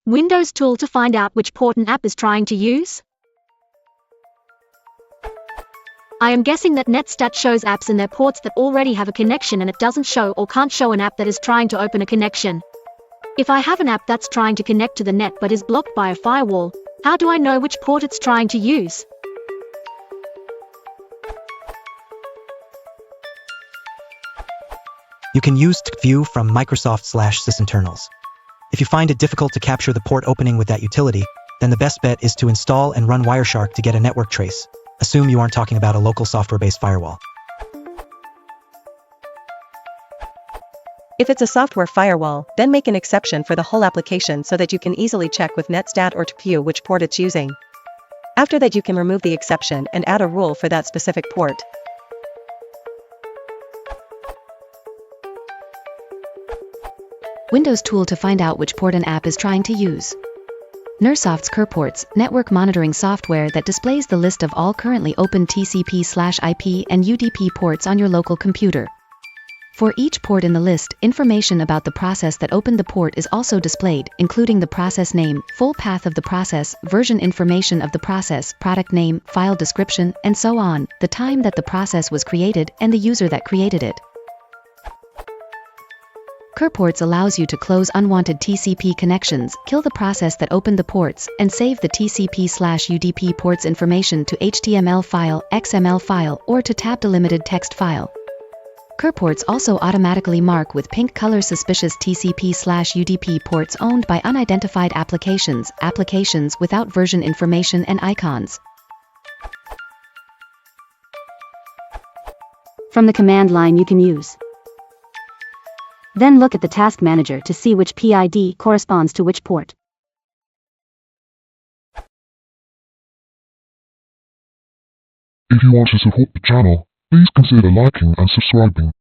Windows tool to find out which port an app is trying to use. I am guessing that Netstat shows apps in their ports that already have a connection, and it doesn't show or can't show an app that is trying to open a connection. If I have an app that's trying to connect to the net but is blocked by a firewall, how do I know which port it's trying to use? You can use view from Microsoft/sysinternals. If you find it difficult to capture the port opening with that utility, then the best bet is to install and run Wireshark to get a network trace. Assume you aren't talking about a local software-based firewall. If it's a software firewall, then make an exception for the whole application so that you can easily check with Netstat or TPU which port it's using. After that, you can remove the exception and add a rule for that specific port. Windows tool to find out which port an app is trying to use. Nersoft's CurPorts, network monitoring software that displays the list of all currently open TCP/IP and UDP ports on your local computer. For each port in the list, information about the process that opened the port is also displayed, including the process name, full path of the process, version information of the process, product name, file description, and so on, the time that the process was created, and the user that created it. CurPorts allows you to close unwanted TCP connections, kill the process that opened the ports, and save the TCP/UDP ports information to HTML file, XML file, or to tab delimited text file. CurPorts also automatically mark with pink color suspicious TCP/UDP ports owned by unidentified applications, applications without version information and icons. From the command line you can use. Then look at the task manager to see which PID corresponds to which port. If you want to support the channel, please consider liking and subscribing.